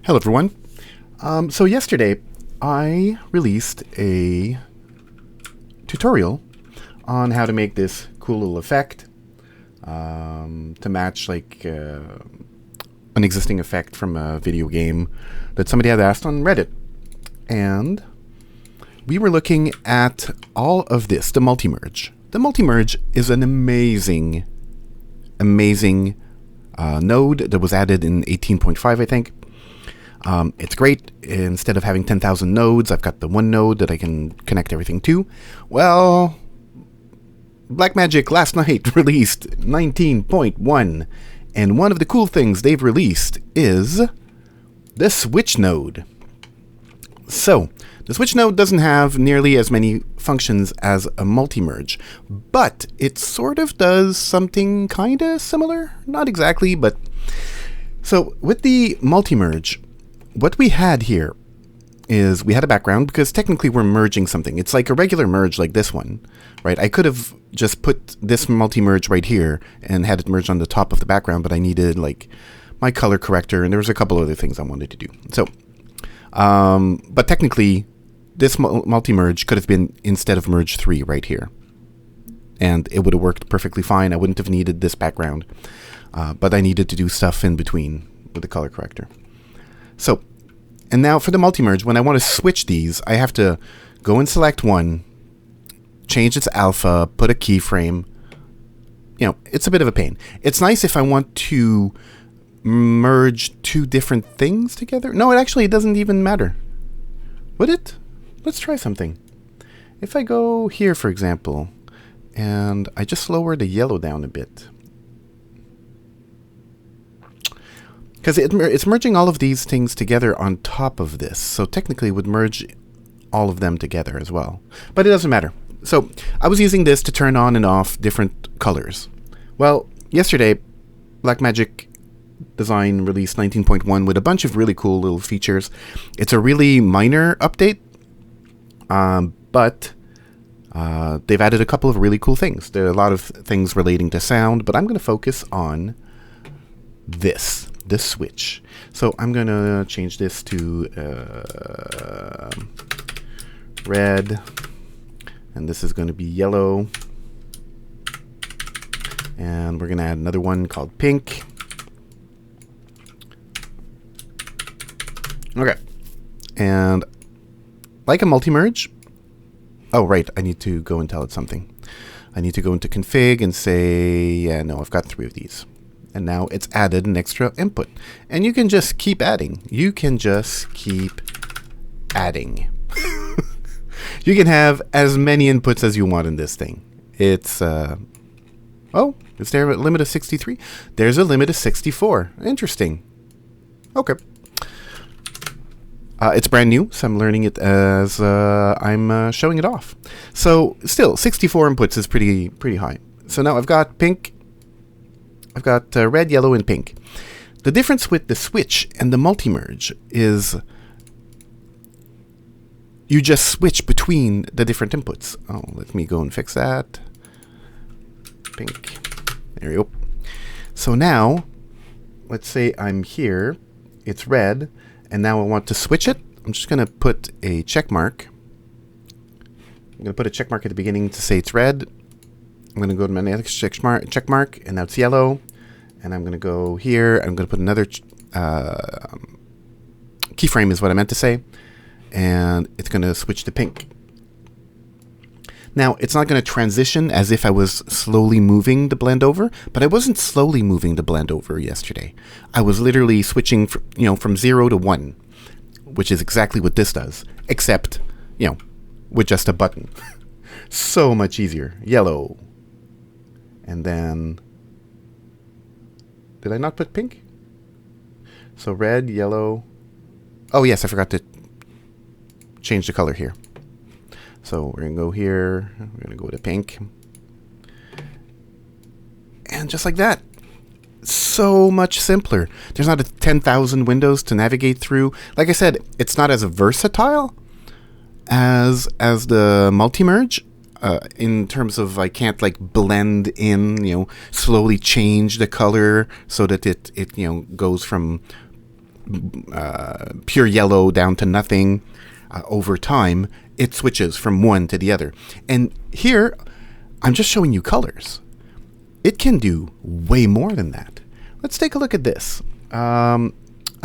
Hello, everyone. So yesterday, I released a tutorial on how to make this cool little effect to match an existing effect from a video game that somebody had asked on Reddit. And we were looking at all of this, the multi-merge. The multi-merge is an amazing node that was added in 18.5, I think. It's great. Instead of having 10,000 nodes, I've got the one node that I can connect everything to. Well, Blackmagic last night released 19.1, and one of the cool things they've released is the switch node. So, the switch node doesn't have nearly as many functions as a multi-merge, but it sort of does something kind of similar. Not exactly, but... So, with the multi-merge, what we had here is we had a background because technically we're merging something. It's like a regular merge like this one, right? I could have just put this multi-merge right here and had it merge on the top of the background, but I needed like my color corrector and there was a couple other things I wanted to do. So, but technically this multi-merge could have been instead of merge 3 right here. And it would have worked perfectly fine. I wouldn't have needed this background, but I needed to do stuff in between with the color corrector. So, and now for the multi-merge, when I want to switch these, I have to go and select one, change its alpha, put a keyframe. You know, it's a bit of a pain. It's nice if I want to merge two different things together. No, it doesn't even matter. Would it? Let's try something. If I go here, for example, and I just lower the yellow down a bit. Because it's merging all of these things together on top of this. So technically it would merge all of them together as well. But it doesn't matter. So I was using this to turn on and off different colors. Well, yesterday, Blackmagic Design released 19.1 with a bunch of really cool little features. It's a really minor update, but they've added a couple of really cool things. There are a lot of things relating to sound, but I'm going to focus on this switch. So I'm going to change this to red, and this is going to be yellow, and we're going to add another one called pink. Okay, and like a multi-merge, oh right, I need to go and tell it something. I need to go into config and say, yeah, no, I've got 3 of these. And now it's added an extra input. And you can just keep adding. You can just keep adding. You can have as many inputs as you want in this thing. It's, oh, is there a limit of 63? There's a limit of 64. Interesting. Okay. It's brand new, so I'm learning it as I'm showing it off. So still, 64 inputs is pretty high. So now I've got pink. I've got red, yellow, and pink. The difference with the switch and the multi-merge is you just switch between the different inputs. Oh, let me go and fix that. Pink. There you go. So now, let's say I'm here. It's red, and now I want to switch it. I'm just going to put a check mark. I'm going to put a check mark at the beginning to say it's red. I'm going to go to my next check mark, and now it's yellow. And I'm going to go here. I'm going to put another keyframe is what I meant to say. And it's going to switch to pink. Now, it's not going to transition as if I was slowly moving the blend over, but I wasn't slowly moving the blend over yesterday. I was literally switching from 0 to 1, which is exactly what this does, except, with just a button. So much easier. Yellow. And then, did I not put pink? So red, yellow. Oh yes, I forgot to change the color here. So we're going to go here. We're going to go to pink. And just like that. So much simpler. There's not 10,000 windows to navigate through. Like I said, it's not as versatile as the multi-merge. In terms of I can't like blend in, slowly change the color so that it goes from pure yellow down to nothing, over time, it switches from one to the other. And here, I'm just showing you colors. It can do way more than that. Let's take a look at this. I've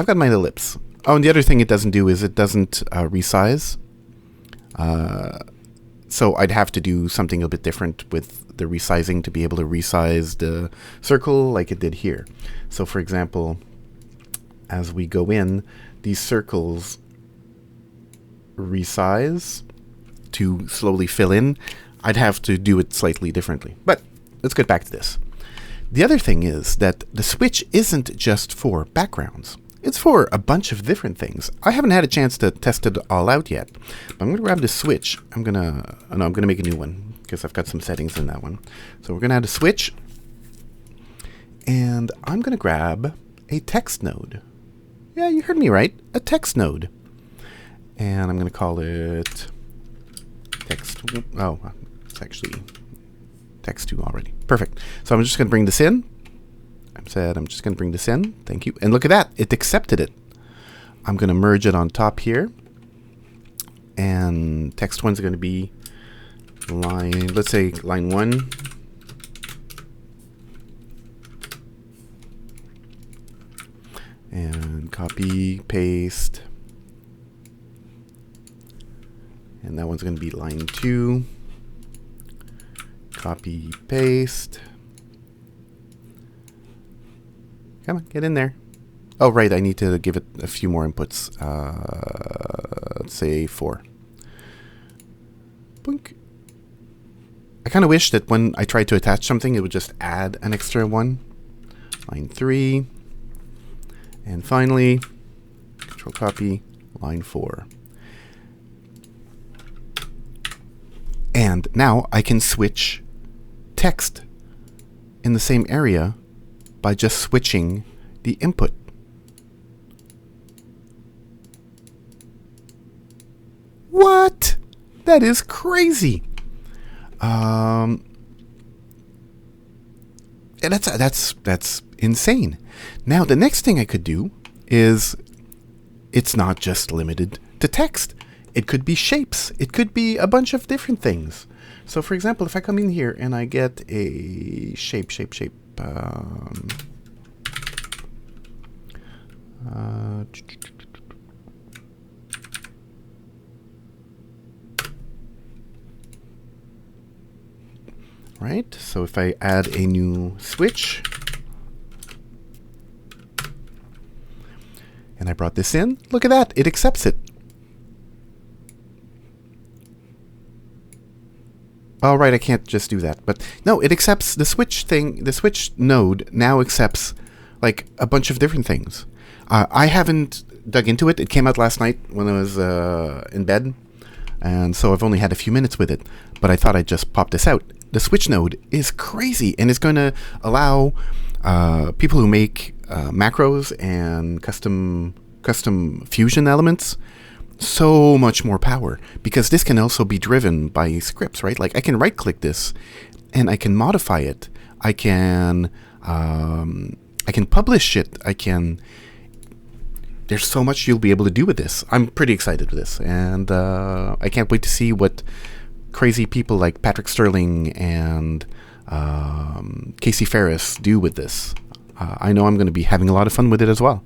got my ellipse. Oh, and the other thing it doesn't do is it doesn't resize. So I'd have to do something a bit different with the resizing to be able to resize the circle like it did here. So for example, as we go in, these circles resize to slowly fill in. I'd have to do it slightly differently. But let's get back to this. The other thing is that the switch isn't just for backgrounds. It's for a bunch of different things. I haven't had a chance to test it all out yet. But I'm going to grab the switch. I'm going to make a new one because I've got some settings in that one. So we're going to add a switch. And I'm going to grab a text node. Yeah, you heard me right. A text node. And I'm going to call it text. Oh, it's actually text 2 already. Perfect. So I'm just going to bring this in. I'm just going to bring this in. Thank you. And look at that. It accepted it. I'm going to merge it on top here. And text 1 is going to be line, let's say line 1. And copy, paste. And that one's going to be line 2. Copy, paste. Come on, get in there. Oh, right, I need to give it a few more inputs. Let's say 4. Boink. I kind of wish that when I tried to attach something, it would just add an extra one. Line 3. And finally, control copy, line 4. And now I can switch text in the same area by just switching the input. What? That is crazy. And that's insane. Now the next thing I could do is, it's not just limited to text. It could be shapes. It could be a bunch of different things. So for example, if I come in here and I get a shape. Right, so if I add a new switch, and I brought this in, look at that, it accepts it. All right, I can't just do that, but no, it accepts the switch thing. The switch node now accepts like a bunch of different things. I haven't dug into it. It came out last night when I was in bed, and so I've only had a few minutes with it, but I thought I'd just pop this out. The switch node is crazy, and it's going to allow people who make macros and custom fusion elements so much more power, because this can also be driven by scripts, right? Like I can right click this and I can modify it. I can publish it. There's so much you'll be able to do with this. I'm pretty excited with this, and I can't wait to see what crazy people like Patrick Sterling and Casey Ferris do with this. I know I'm going to be having a lot of fun with it as well.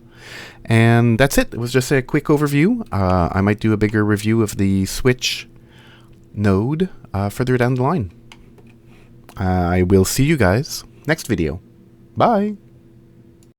And that's it. It was just a quick overview. I might do a bigger review of the Switch node further down the line. I will see you guys next video. Bye.